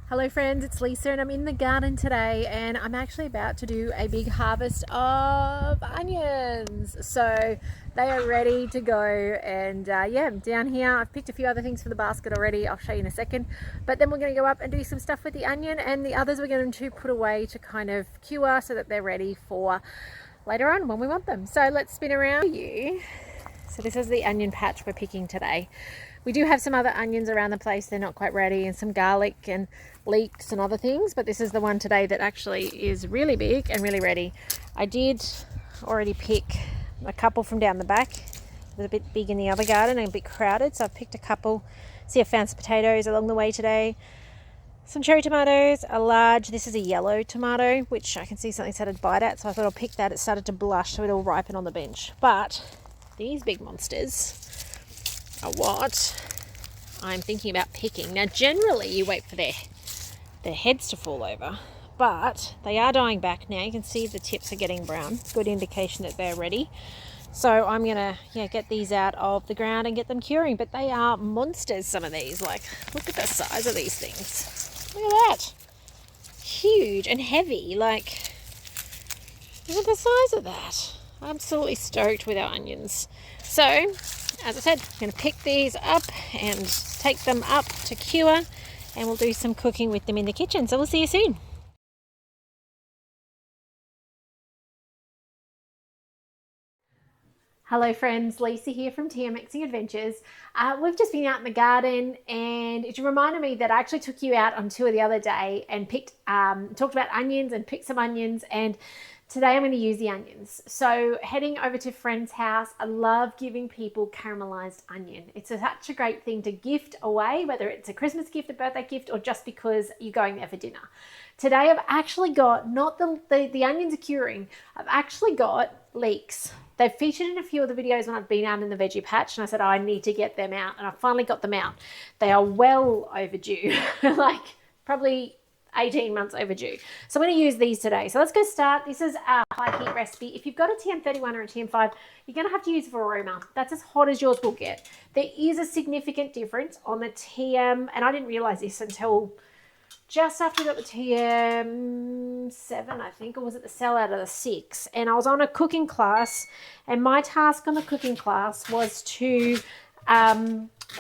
Hello friends, it's Lisa and I'm in the garden today and I'm actually about to do a big harvest of onions. So they are ready to go and yeah, down here I've picked a few other things for the basket already. I'll show you in a second. But then we're going to go up and do some stuff with the onion, and the others we're going to put away to kind of cure so that they're ready for later on when we want them. So let's spin around you. So this is the onion patch we're picking today. We do have some other onions around the place, they're not quite ready, and some garlic and leeks and other things, but this is the one today that actually is really big and really ready. I did already pick a couple from down the back. It was a bit big in the other garden and a bit crowded, so I've picked a couple. See, I found some potatoes along the way today. Some cherry tomatoes, a large, this is a yellow tomato, which I can see something started to bite at, so I thought I'll pick that. It started to blush, so it'll ripen on the bench. But these big monsters are what I'm thinking about picking. Now, generally you wait for their heads to fall over, but they are dying back now. You can see the tips are getting brown. Good indication that they're ready. So I'm gonna get these out of the ground and get them curing. But they are monsters, some of these. Like, look at the size of these things. Look at that. Huge and heavy. Like, look at the size of that. Absolutely stoked with our onions. So, as I said, I'm going to pick these up and take them up to cure, and we'll do some cooking with them in the kitchen. So we'll see you soon. Hello friends, Lisa here from Thermomix Adventures. We've just been out in the garden, and it reminded me that I actually took you out on tour the other day and talked about onions and picked some onions, and today I'm going to use the onions. So heading over to a friend's house, I love giving people caramelized onion. It's such a great thing to gift away, whether it's a Christmas gift, a birthday gift, or just because you're going there for dinner. Today I've actually got, not the onions are curing, I've actually got leeks. They've featured in a few of the videos when I've been out in the veggie patch, and I said, I need to get them out, and I finally got them out. They are well overdue, like probably 18 months overdue. So I'm going to use these today. So let's go start. This is a high heat recipe. If you've got a TM31 or a TM5, you're going to have to use Vorwerk. That's as hot as yours will get. There is a significant difference on the TM, and I didn't realize this until just after we got the TM7, I think, or was it the sell out of the 6? And I was on a cooking class, and my task on the cooking class was to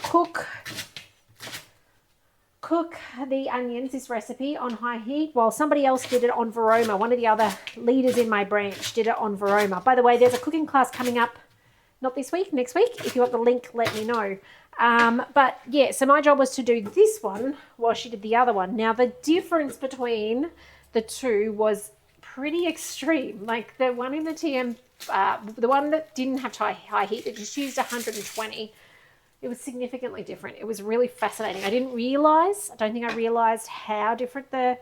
cook the onions, this recipe, on high heat, while somebody else did it on Vorwerk. One of the other leaders in my branch did it on Vorwerk. By the way, there's a cooking class coming up, not this week, next week. If you want the link, let me know. But yeah, so my job was to do this one while she did the other one. Now, the difference between the two was pretty extreme. Like the one in the TM, the one that didn't have high heat, that just used 120, it was significantly different. It was really fascinating. I don't think I realized how different the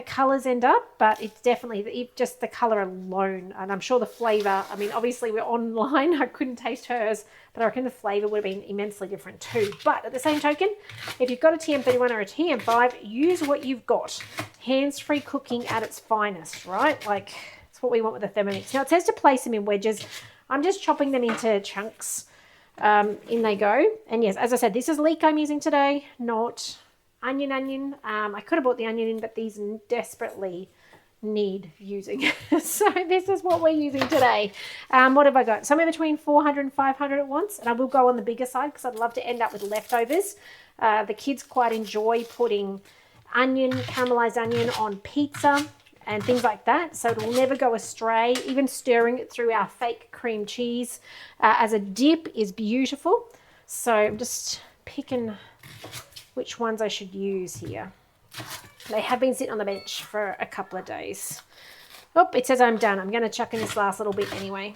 colors end up, but it's definitely just the color alone. And I'm sure the flavor, I mean, obviously we're online, I couldn't taste hers, but I reckon the flavor would have been immensely different too. But at the same token, if you've got a TM31 or a TM5, use what you've got. Hands-free cooking at its finest, right? Like, it's what we want with the Thermomix. Now, it says to place them in wedges. I'm just chopping them into chunks. In they go. And yes, as I said, this is leek I'm using today, not onion. I could have bought the onion in, but these desperately need using. So this is what we're using today. What have I got? Somewhere between 400 and 500 at once, and I will go on the bigger side because I'd love to end up with leftovers. The kids quite enjoy putting caramelized onion on pizza and things like that, so it'll never go astray. Even stirring it through our fake cream cheese as a dip is beautiful. So I'm just picking which ones I should use here. They have been sitting on the bench for a couple of days. Oh, it says I'm done. I'm going to chuck in this last little bit anyway.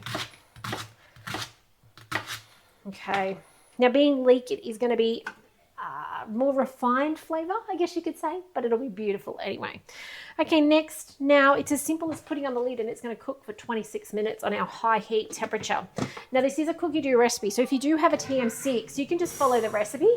Okay. Now, being leek, it is going to be more refined flavor, I guess you could say, but it'll be beautiful anyway. Okay, next, now it's as simple as putting on the lid, and it's going to cook for 26 minutes on our high heat temperature. Now, this is a Cookidoo recipe, so if you do have a TM6, you can just follow the recipe.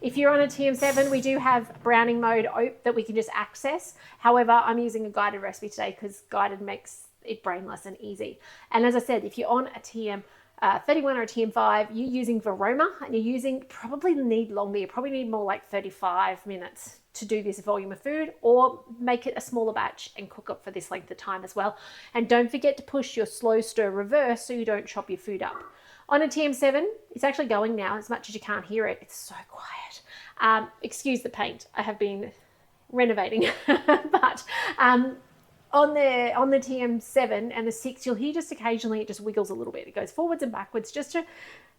If you're on a TM7, we do have browning mode that we can just access. However, I'm using a guided recipe today because guided makes it brainless and easy. And as I said, if you're on a TM 31 or a TM5, you're using Vorwerk and you're using, probably need longer. You probably need more like 35 minutes to do this volume of food, or make it a smaller batch and cook it for this length of time as well. And don't forget to push your slow stir reverse so you don't chop your food up. On a TM7, it's actually going now as much as you can't hear it. It's so quiet. Excuse the paint. I have been renovating, but on the TM7 and the 6, you'll hear just occasionally it just wiggles a little bit. It goes forwards and backwards just to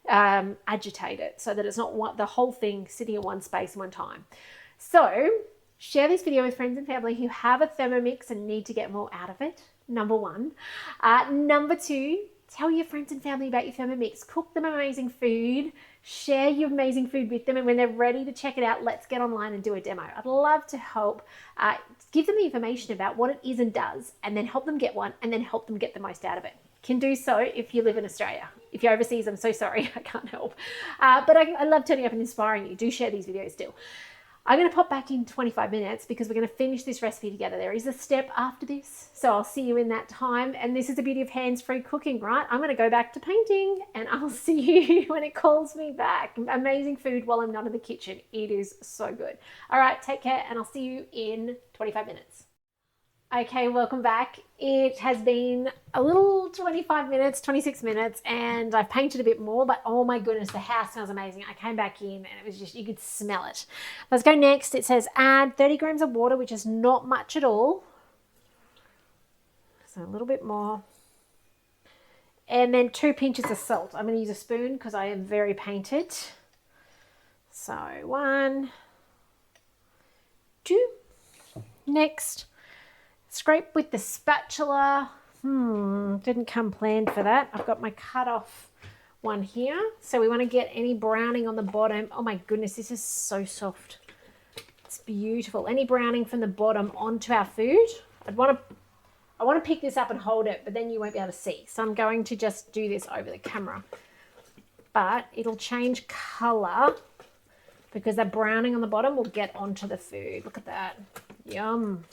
agitate it so that it's not the whole thing sitting in one space one time. So share this video with friends and family who have a Thermomix and need to get more out of it, number one. Number two, tell your friends and family about your Thermomix. Cook them amazing food. Share your amazing food with them. And when they're ready to check it out, let's get online and do a demo. I'd love to help give them the information about what it is and does, and then help them get one, and then help them get the most out of it. Can do so if you live in Australia. If you're overseas, I'm so sorry, I can't help. But I love turning up and inspiring you. Do share these videos still. I'm going to pop back in 25 minutes because we're going to finish this recipe together. There is a step after this, so I'll see you in that time. And this is the beauty of hands-free cooking, right? I'm going to go back to painting, and I'll see you when it calls me back. Amazing food while I'm not in the kitchen. It is so good. All right, take care, and I'll see you in 25 minutes. Okay, welcome back. It has been a little 25 minutes, 26 minutes, and I've painted a bit more, but oh my goodness, the house smells amazing. I came back in and it was just, you could smell it. Let's go next. It says add 30 grams of water, which is not much at all. So a little bit more. And then 2 pinches of salt. I'm going to use a spoon because I am very painted. So 1, 2. Next. Scrape with the spatula. Didn't come planned for that. I've got my cut off one here. So we want to get any browning on the bottom. Oh my goodness, this is so soft. It's beautiful. Any browning from the bottom onto our food. I want to pick this up and hold it, but then you won't be able to see. So I'm going to just do this over the camera. But it'll change color because the browning on the bottom will get onto the food. Look at that. Yum.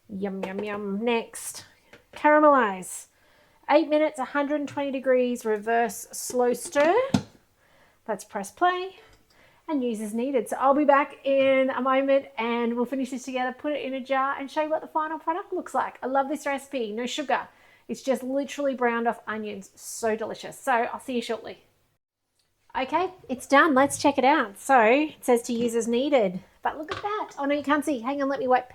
Yum, yum, yum. Next, caramelize. 8 minutes, 120 degrees, reverse slow stir. Let's press play and use as needed. So I'll be back in a moment and we'll finish this together, put it in a jar and show you what the final product looks like. I love this recipe, no sugar. It's just literally browned off onions. So delicious. So I'll see you shortly. Okay, it's done. Let's check it out. So it says to use as needed, but look at that. Oh no, you can't see. Hang on, let me wipe.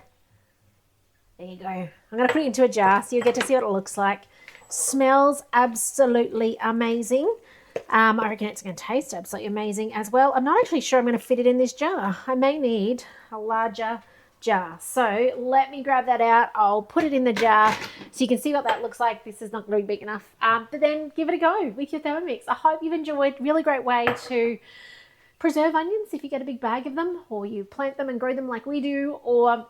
There you go. I'm going to put it into a jar so you get to see what it looks like. Smells absolutely amazing. I reckon it's going to taste absolutely amazing as well. I'm not actually sure I'm going to fit it in this jar. I may need a larger jar. So let me grab that out. I'll put it in the jar so you can see what that looks like. This is not really big enough. But then give it a go with your Thermomix. I hope you've enjoyed. Really great way to preserve onions if you get a big bag of them, or you plant them and grow them like we do, or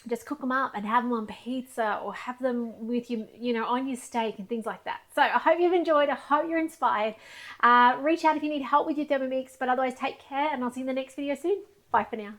just cook them up and have them on pizza, or have them with you, on your steak and things like that. So I hope you've enjoyed. I hope you're inspired. Reach out if you need help with your Thermomix, but otherwise take care and I'll see you in the next video soon. Bye for now.